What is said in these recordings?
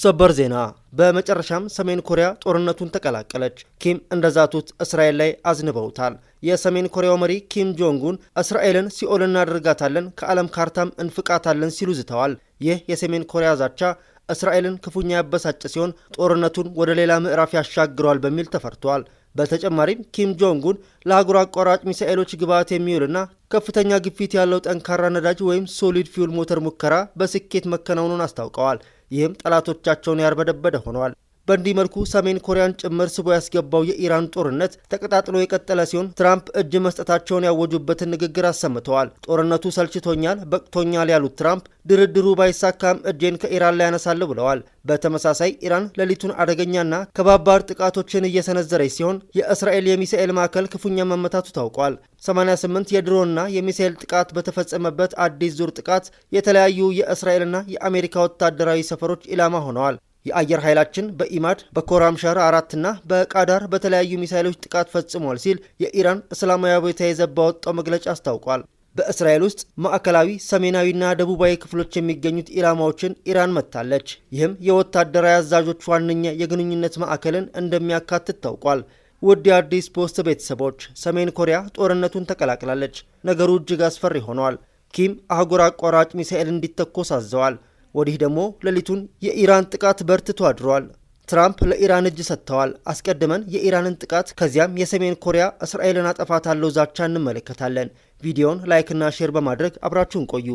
ሰበር ዜና በመጨረሻም ሰሜን ኮሪያ ጦርነቱን ተቀላቀለች። ኪም እንደዛቱት እስራኤል ላይ አዝንበውታል። የሰሜን ኮሪያው መሪ ኪም ጆንጉን እስራኤልን ሲኦል እናደርጋታለን፣ ከዓለም ካርታም እንፍቃታለን ሲሉ ዝተዋል። ይህ የሰሜን ኮሪያ ዛቻ እስራኤልን ክፉኛ ያበሳጨ ሲሆን ጦርነቱን ወደ ሌላ ምዕራፍ ያሻግረዋል በሚል ተፈርቷል። በተጨማሪም ኪም ጆንጉን ለአህጉር አቋራጭ ሚሳኤሎች ግብዓት የሚውልና ከፍተኛ ግፊት ያለው ጠንካራ ነዳጅ ወይም ሶሊድ ፊውል ሞተር ሙከራ በስኬት መከናወኑን አስታውቀዋል። ይህም ጠላቶቻቸውን ያርበደበደ ሆነዋል። በእንዲህ መልኩ ሰሜን ኮሪያን ጭምር ስቦ ያስገባው የኢራን ጦርነት ተቀጣጥሎ የቀጠለ ሲሆን ትራምፕ እጅ መስጠታቸውን ያወጁበትን ንግግር አሰምተዋል። ጦርነቱ ሰልችቶኛል፣ በቅቶኛል ያሉት ትራምፕ ድርድሩ ባይሳካም እጄን ከኢራን ላይ ያነሳለሁ ብለዋል። በተመሳሳይ ኢራን ሌሊቱን አደገኛና ከባባድ ጥቃቶችን እየሰነዘረች ሲሆን የእስራኤል የሚሳኤል ማዕከል ክፉኛ መመታቱ ታውቋል። 88 የድሮንና የሚሳኤል ጥቃት በተፈጸመበት አዲስ ዙር ጥቃት የተለያዩ የእስራኤልና የአሜሪካ ወታደራዊ ሰፈሮች ኢላማ ሆነዋል። የአየር ኃይላችን በኢማድ በኮራምሻር 4 እና በቃዳር በተለያዩ ሚሳኤሎች ጥቃት ፈጽሟል ሲል የኢራን እስላማዊ አብዮታዊ ዘብ ባወጣው መግለጫ አስታውቋል። በእስራኤል ውስጥ ማዕከላዊ፣ ሰሜናዊና ደቡባዊ ክፍሎች የሚገኙት ኢላማዎችን ኢራን መታለች። ይህም የወታደራዊ አዛዦች ዋነኛ የግንኙነት ማዕከልን እንደሚያካትት ታውቋል። ውድ የአዲስ ፖስት ቤተሰቦች፣ ሰሜን ኮሪያ ጦርነቱን ተቀላቅላለች። ነገሩ እጅግ አስፈሪ ሆኗል። ኪም አህጉር አቋራጭ ሚሳኤል እንዲተኮስ አዘዋል። ወዲህ ደግሞ ሌሊቱን የኢራን ጥቃት በርትቶ አድሯል። ትራምፕ ለኢራን እጅ ሰጥተዋል። አስቀድመን የኢራንን ጥቃት ከዚያም የሰሜን ኮሪያ እስራኤልን አጠፋታለሁ ዛቻ እንመለከታለን። ቪዲዮውን ላይክና ሼር በማድረግ አብራችሁን ቆዩ።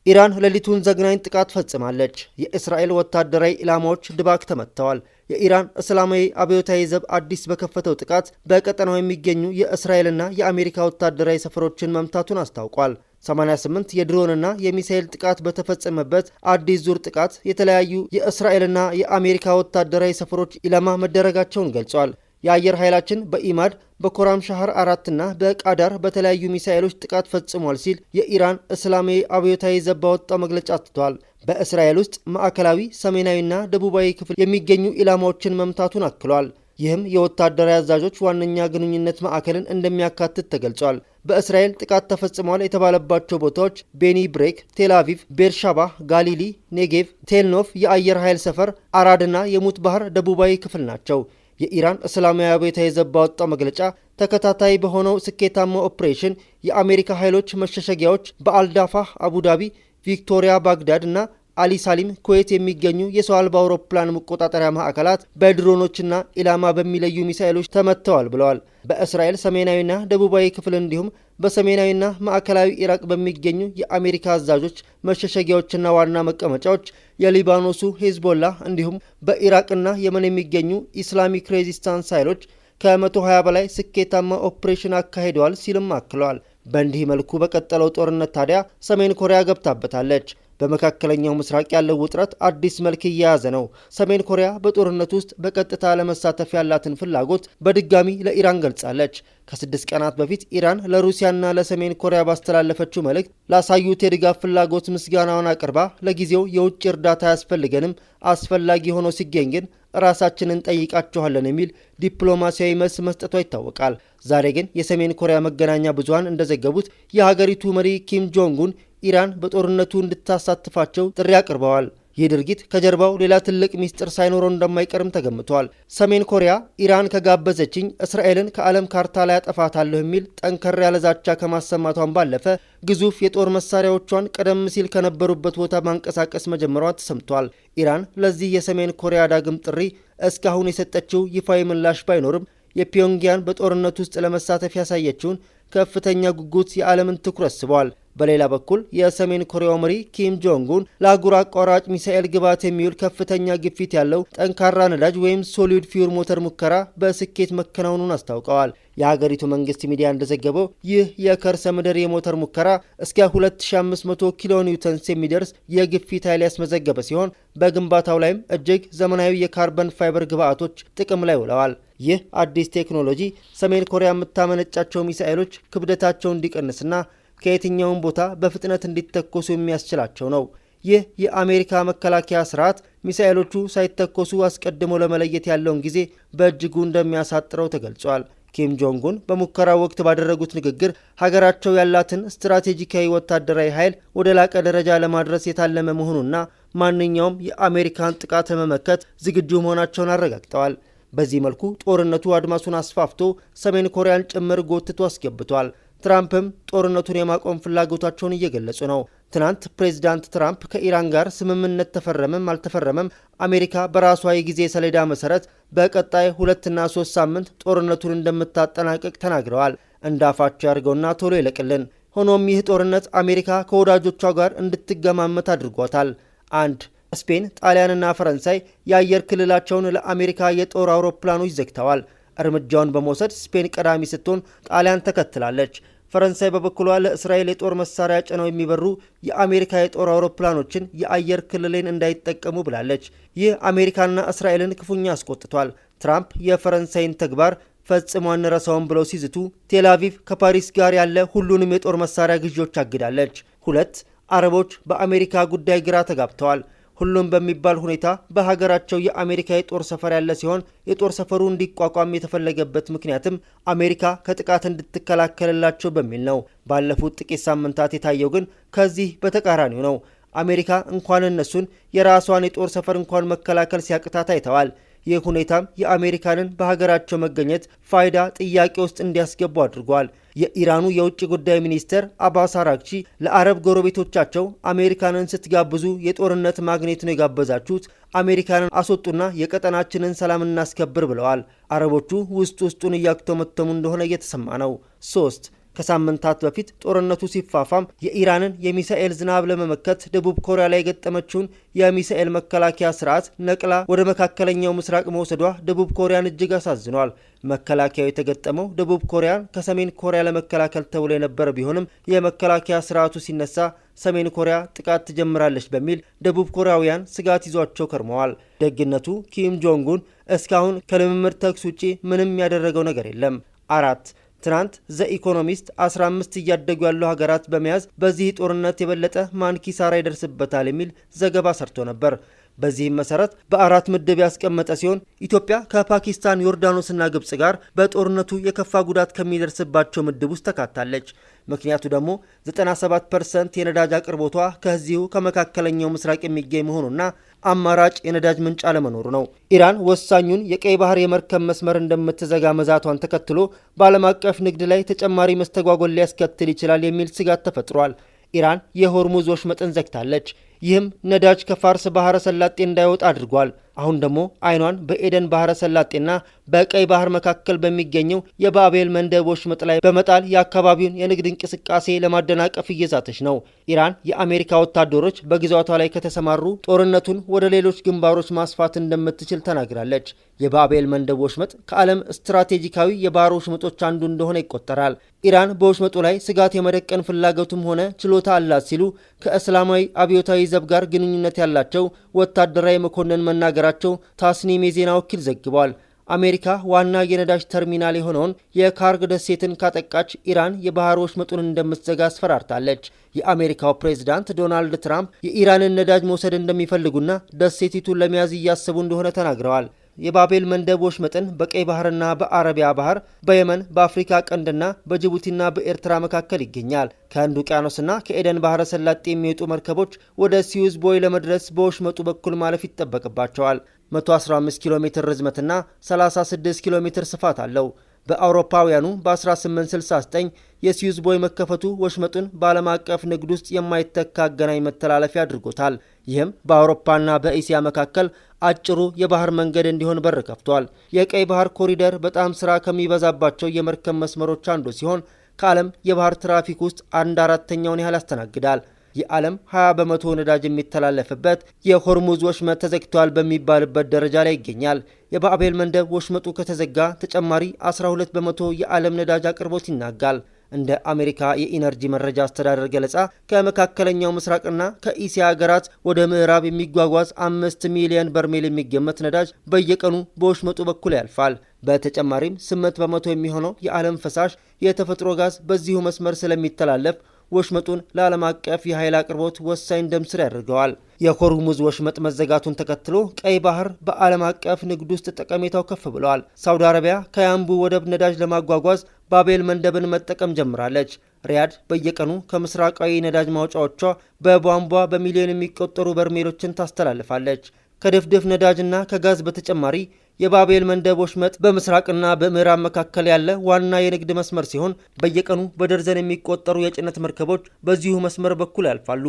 ኢራን ሌሊቱን ዘግናኝ ጥቃት ፈጽማለች። የእስራኤል ወታደራዊ ኢላማዎች ድባቅ ተመትተዋል። የኢራን እስላማዊ አብዮታዊ ዘብ አዲስ በከፈተው ጥቃት በቀጠናው የሚገኙ የእስራኤልና የአሜሪካ ወታደራዊ ሰፈሮችን መምታቱን አስታውቋል። 88 የድሮንና የሚሳኤል ጥቃት በተፈጸመበት አዲስ ዙር ጥቃት የተለያዩ የእስራኤልና የአሜሪካ ወታደራዊ ሰፈሮች ኢላማ መደረጋቸውን ገልጿል። የአየር ኃይላችን በኢማድ በኮራምሻር 4 እና በቃዳር በተለያዩ ሚሳኤሎች ጥቃት ፈጽሟል ሲል የኢራን እስላማዊ አብዮታዊ ዘብ ባወጣው መግለጫ አትቷል። በእስራኤል ውስጥ ማዕከላዊ፣ ሰሜናዊና ደቡባዊ ክፍል የሚገኙ ኢላማዎችን መምታቱን አክሏል። ይህም የወታደራዊ አዛዦች ዋነኛ ግንኙነት ማዕከልን እንደሚያካትት ተገልጿል። በእስራኤል ጥቃት ተፈጽሟል የተባለባቸው ቦታዎች ቤኒ ብሬክ፣ ቴል አቪቭ፣ ቤርሻባ፣ ጋሊሊ፣ ኔጌቭ፣ ቴልኖፍ የአየር ኃይል ሰፈር፣ አራድና የሙት ባህር ደቡባዊ ክፍል ናቸው። የኢራን እስላማዊ አብዮታዊ ዘብ ባወጣው መግለጫ ተከታታይ በሆነው ስኬታማ ኦፕሬሽን የአሜሪካ ኃይሎች መሸሸጊያዎች በአልዳፋህ አቡዳቢ፣ ቪክቶሪያ ባግዳድ እና አሊ ሳሊም ኩዌት የሚገኙ የሰው አልባ አውሮፕላን መቆጣጠሪያ ማዕከላት በድሮኖችና ኢላማ በሚለዩ ሚሳኤሎች ተመትተዋል ብለዋል። በእስራኤል ሰሜናዊና ደቡባዊ ክፍል እንዲሁም በሰሜናዊና ማዕከላዊ ኢራቅ በሚገኙ የአሜሪካ አዛዦች መሸሸጊያዎችና ዋና መቀመጫዎች የሊባኖሱ ሂዝቦላ እንዲሁም በኢራቅና የመን የሚገኙ ኢስላሚክ ሬዚስታንስ ኃይሎች ከ120 በላይ ስኬታማ ኦፕሬሽን አካሂደዋል ሲልም አክለዋል። በእንዲህ መልኩ በቀጠለው ጦርነት ታዲያ ሰሜን ኮሪያ ገብታበታለች። በመካከለኛው ምስራቅ ያለው ውጥረት አዲስ መልክ እየያዘ ነው። ሰሜን ኮሪያ በጦርነት ውስጥ በቀጥታ ለመሳተፍ ያላትን ፍላጎት በድጋሚ ለኢራን ገልጻለች። ከ6 ቀናት በፊት ኢራን ለሩሲያና ለሰሜን ኮሪያ ባስተላለፈችው መልእክት ላሳዩት የድጋፍ ፍላጎት ምስጋናውን አቅርባ ለጊዜው የውጭ እርዳታ አያስፈልገንም፣ አስፈላጊ ሆኖ ሲገኝ ግን ራሳችንን ጠይቃችኋለን የሚል ዲፕሎማሲያዊ መልስ መስጠቷ ይታወቃል። ዛሬ ግን የሰሜን ኮሪያ መገናኛ ብዙሃን እንደዘገቡት የሀገሪቱ መሪ ኪም ጆንጉን ኢራን በጦርነቱ እንድታሳትፋቸው ጥሪ አቅርበዋል። ይህ ድርጊት ከጀርባው ሌላ ትልቅ ሚስጥር ሳይኖረው እንደማይቀርም ተገምቷል። ሰሜን ኮሪያ ኢራን ከጋበዘችኝ እስራኤልን ከዓለም ካርታ ላይ አጠፋታለሁ የሚል ጠንከር ያለ ዛቻ ከማሰማቷን ባለፈ ግዙፍ የጦር መሳሪያዎቿን ቀደም ሲል ከነበሩበት ቦታ ማንቀሳቀስ መጀመሯ ተሰምቷል። ኢራን ለዚህ የሰሜን ኮሪያ ዳግም ጥሪ እስካሁን የሰጠችው ይፋዊ ምላሽ ባይኖርም የፒዮንግያን በጦርነት ውስጥ ለመሳተፍ ያሳየችውን ከፍተኛ ጉጉት የዓለምን ትኩረት ስቧል። በሌላ በኩል የሰሜን ኮሪያው መሪ ኪም ጆንጉን ለአህጉር አቋራጭ ሚሳኤል ግብዓት የሚውል ከፍተኛ ግፊት ያለው ጠንካራ ነዳጅ ወይም ሶሊድ ፊውል ሞተር ሙከራ በስኬት መከናወኑን አስታውቀዋል። የሀገሪቱ መንግስት ሚዲያ እንደዘገበው ይህ የከርሰ ምድር የሞተር ሙከራ እስከ 2500 ኪሎ ኒውተንስ የሚደርስ የግፊት ኃይል ያስመዘገበ ሲሆን በግንባታው ላይም እጅግ ዘመናዊ የካርበን ፋይበር ግብዓቶች ጥቅም ላይ ውለዋል። ይህ አዲስ ቴክኖሎጂ ሰሜን ኮሪያ የምታመነጫቸው ሚሳኤሎች ክብደታቸው እንዲቀንስና ከየትኛውም ቦታ በፍጥነት እንዲተኮሱ የሚያስችላቸው ነው። ይህ የአሜሪካ መከላከያ ስርዓት ሚሳኤሎቹ ሳይተኮሱ አስቀድሞ ለመለየት ያለውን ጊዜ በእጅጉ እንደሚያሳጥረው ተገልጿል። ኪም ጆንግ ኡን በሙከራው ወቅት ባደረጉት ንግግር ሀገራቸው ያላትን ስትራቴጂካዊ ወታደራዊ ኃይል ወደ ላቀ ደረጃ ለማድረስ የታለመ መሆኑና ማንኛውም የአሜሪካን ጥቃት ለመመከት ዝግጁ መሆናቸውን አረጋግጠዋል። በዚህ መልኩ ጦርነቱ አድማሱን አስፋፍቶ ሰሜን ኮሪያን ጭምር ጎትቶ አስገብቷል። ትራምፕም ጦርነቱን የማቆም ፍላጎታቸውን እየገለጹ ነው። ትናንት ፕሬዚዳንት ትራምፕ ከኢራን ጋር ስምምነት ተፈረመም አልተፈረመም አሜሪካ በራሷ የጊዜ ሰሌዳ መሰረት በቀጣይ 2 እና 3 ሳምንት ጦርነቱን እንደምታጠናቀቅ ተናግረዋል። እንዳፋቸው ያድርገውና ቶሎ ይለቅልን። ሆኖም ይህ ጦርነት አሜሪካ ከወዳጆቿ ጋር እንድትገማመት አድርጓታል። 1. ስፔን፣ ጣሊያንና ፈረንሳይ የአየር ክልላቸውን ለአሜሪካ የጦር አውሮፕላኖች ዘግተዋል። እርምጃውን በመውሰድ ስፔን ቀዳሚ ስትሆን ጣሊያን ተከትላለች። ፈረንሳይ በበኩሏ ለእስራኤል የጦር መሳሪያ ጭነው የሚበሩ የአሜሪካ የጦር አውሮፕላኖችን የአየር ክልልን እንዳይጠቀሙ ብላለች። ይህ አሜሪካና እስራኤልን ክፉኛ አስቆጥቷል። ትራምፕ የፈረንሳይን ተግባር ፈጽሞ አንረሳውም ብለው ሲዝቱ፣ ቴል አቪቭ ከፓሪስ ጋር ያለ ሁሉንም የጦር መሳሪያ ግዢዎች አግዳለች። 2. አረቦች በአሜሪካ ጉዳይ ግራ ተጋብተዋል። ሁሉም በሚባል ሁኔታ በሀገራቸው የአሜሪካ የጦር ሰፈር ያለ ሲሆን የጦር ሰፈሩ እንዲቋቋም የተፈለገበት ምክንያትም አሜሪካ ከጥቃት እንድትከላከልላቸው በሚል ነው። ባለፉት ጥቂት ሳምንታት የታየው ግን ከዚህ በተቃራኒው ነው። አሜሪካ እንኳን እነሱን የራሷን የጦር ሰፈር እንኳን መከላከል ሲያቅታት አይተዋል። ይህ ሁኔታም የአሜሪካንን በሀገራቸው መገኘት ፋይዳ ጥያቄ ውስጥ እንዲያስገቡ አድርጓል። የኢራኑ የውጭ ጉዳይ ሚኒስትር አባስ አራግቺ ለአረብ ጎረቤቶቻቸው አሜሪካንን ስትጋብዙ የጦርነት ማግኔት ነው የጋበዛችሁት፣ አሜሪካንን አስወጡና የቀጠናችንን ሰላም እናስከብር ብለዋል። አረቦቹ ውስጡን እያክተመተሙ እንደሆነ እየተሰማ ነው። 3. ከሳምንታት በፊት ጦርነቱ ሲፋፋም የኢራንን የሚሳኤል ዝናብ ለመመከት ደቡብ ኮሪያ ላይ የገጠመችውን የሚሳኤል መከላከያ ስርዓት ነቅላ ወደ መካከለኛው ምስራቅ መውሰዷ ደቡብ ኮሪያን እጅግ አሳዝኗል። መከላከያው የተገጠመው ደቡብ ኮሪያን ከሰሜን ኮሪያ ለመከላከል ተብሎ የነበረ ቢሆንም የመከላከያ ስርዓቱ ሲነሳ ሰሜን ኮሪያ ጥቃት ትጀምራለች በሚል ደቡብ ኮሪያውያን ስጋት ይዟቸው ከርመዋል። ደግነቱ ኪም ጆንግ ኡን እስካሁን ከልምምድ ተኩስ ውጪ ምንም ያደረገው ነገር የለም። 4. ትናንት ዘኢኮኖሚስት 15 እያደጉ ያሉ ሀገራት በመያዝ በዚህ ጦርነት የበለጠ ማን ኪሳራ ይደርስበታል የሚል ዘገባ ሰርቶ ነበር። በዚህም መሰረት በ4 ምድብ ያስቀመጠ ሲሆን ኢትዮጵያ ከፓኪስታን፣ ዮርዳኖስና ግብጽ ጋር በጦርነቱ የከፋ ጉዳት ከሚደርስባቸው ምድብ ውስጥ ተካታለች። ምክንያቱ ደግሞ 97% የነዳጅ አቅርቦቷ ከዚሁ ከመካከለኛው ምስራቅ የሚገኝ መሆኑና አማራጭ የነዳጅ ምንጭ አለመኖሩ ነው። ኢራን ወሳኙን የቀይ ባህር የመርከብ መስመር እንደምትዘጋ መዛቷን ተከትሎ በዓለም አቀፍ ንግድ ላይ ተጨማሪ መስተጓጎል ሊያስከትል ይችላል የሚል ስጋት ተፈጥሯል። ኢራን የሆርሙዝ ወሽመጥን ዘግታለች። ይህም ነዳጅ ከፋርስ ባህረ ሰላጤ እንዳይወጣ አድርጓል። አሁን ደግሞ አይኗን በኤደን ባህረ ሰላጤና በቀይ ባህር መካከል በሚገኘው የባቤል መንደብ ወሽመጥ ላይ በመጣል የአካባቢውን የንግድ እንቅስቃሴ ለማደናቀፍ እየዛተች ነው። ኢራን የአሜሪካ ወታደሮች በግዛቷ ላይ ከተሰማሩ ጦርነቱን ወደ ሌሎች ግንባሮች ማስፋት እንደምትችል ተናግራለች። የባቤል መንደብ ወሽመጥ ከዓለም ስትራቴጂካዊ የባህር ወሽመጦች አንዱ እንደሆነ ይቆጠራል። ኢራን በወሽመጡ ላይ ስጋት የመደቀን ፍላጎትም ሆነ ችሎታ አላት ሲሉ ከእስላማዊ አብዮታዊ ዘብ ጋር ግንኙነት ያላቸው ወታደራዊ መኮንን መናገራቸው ታስኒም የዜና ወኪል ዘግቧል። አሜሪካ ዋና የነዳጅ ተርሚናል የሆነውን የካርግ ደሴትን ካጠቃች ኢራን የባህር ወሽመጡን እንደምትዘጋ አስፈራርታለች። የአሜሪካው ፕሬዝዳንት ዶናልድ ትራምፕ የኢራንን ነዳጅ መውሰድ እንደሚፈልጉና ደሴቲቱን ለመያዝ እያሰቡ እንደሆነ ተናግረዋል። የባቤል መንደብ ወሽመጥን በቀይ ባህርና በአረቢያ ባህር፣ በየመን፣ በአፍሪካ ቀንድና በጅቡቲና በኤርትራ መካከል ይገኛል። ከህንድ ውቅያኖስና ከኤደን ባህረ ሰላጤ የሚወጡ መርከቦች ወደ ሲዩዝ ቦይ ለመድረስ በወሽመጡ በኩል ማለፍ ይጠበቅባቸዋል። 115 ኪሎ ሜትር ርዝመትና 36 ኪሎ ሜትር ስፋት አለው። በአውሮፓውያኑ በ1869 የሲዩዝ ቦይ መከፈቱ ወሽመጡን በዓለም አቀፍ ንግድ ውስጥ የማይተካ አገናኝ መተላለፊያ አድርጎታል። ይህም በአውሮፓና በእስያ መካከል አጭሩ የባህር መንገድ እንዲሆን በር ከፍቷል። የቀይ ባህር ኮሪደር በጣም ስራ ከሚበዛባቸው የመርከብ መስመሮች አንዱ ሲሆን ከዓለም የባህር ትራፊክ ውስጥ 1/4ኛውን ያህል ያስተናግዳል። የዓለም 20 በመቶ ነዳጅ የሚተላለፍበት የሆርሙዝ ወሽመጥ ተዘግቷል በሚባልበት ደረጃ ላይ ይገኛል። የባቤል መንደብ ወሽመጡ ከተዘጋ ተጨማሪ 12 በመቶ የዓለም ነዳጅ አቅርቦት ይናጋል። እንደ አሜሪካ የኢነርጂ መረጃ አስተዳደር ገለጻ ከመካከለኛው ምስራቅና ከኢሲያ ሀገራት ወደ ምዕራብ የሚጓጓዝ 5 ሚሊዮን በርሜል የሚገመት ነዳጅ በየቀኑ በወሽመጡ በኩል ያልፋል። በተጨማሪም 8 በመቶ የሚሆነው የዓለም ፈሳሽ የተፈጥሮ ጋዝ በዚሁ መስመር ስለሚተላለፍ ወሽመጡን ለዓለም አቀፍ የኃይል አቅርቦት ወሳኝ ደም ስር ያደርገዋል። የሆርሙዝ ወሽመጥ መዘጋቱን ተከትሎ ቀይ ባህር በዓለም አቀፍ ንግድ ውስጥ ጠቀሜታው ከፍ ብለዋል። ሳውዲ አረቢያ ከያምቡ ወደብ ነዳጅ ለማጓጓዝ ባቤል መንደብን መጠቀም ጀምራለች። ሪያድ በየቀኑ ከምስራቃዊ ነዳጅ ማውጫዎቿ በቧንቧ በሚሊዮን የሚቆጠሩ በርሜሎችን ታስተላልፋለች። ከድፍድፍ ነዳጅና ከጋዝ በተጨማሪ የባቤል መንደብ ወሽመጥ በምስራቅና በምዕራብ መካከል ያለ ዋና የንግድ መስመር ሲሆን በየቀኑ በደርዘን የሚቆጠሩ የጭነት መርከቦች በዚሁ መስመር በኩል ያልፋሉ።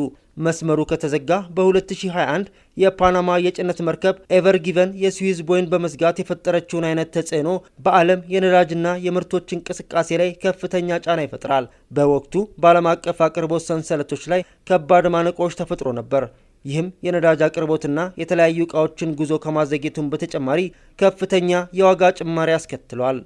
መስመሩ ከተዘጋ በ2021 የፓናማ የጭነት መርከብ ኤቨር ጊቨን የስዊዝ ቦይን በመዝጋት የፈጠረችውን አይነት ተጽዕኖ በዓለም የነዳጅና የምርቶች እንቅስቃሴ ላይ ከፍተኛ ጫና ይፈጥራል። በወቅቱ በዓለም አቀፍ አቅርቦት ሰንሰለቶች ላይ ከባድ ማነቆዎች ተፈጥሮ ነበር። ይህም የነዳጅ አቅርቦትና የተለያዩ ዕቃዎችን ጉዞ ከማዘግየቱም በተጨማሪ ከፍተኛ የዋጋ ጭማሪ አስከትሏል።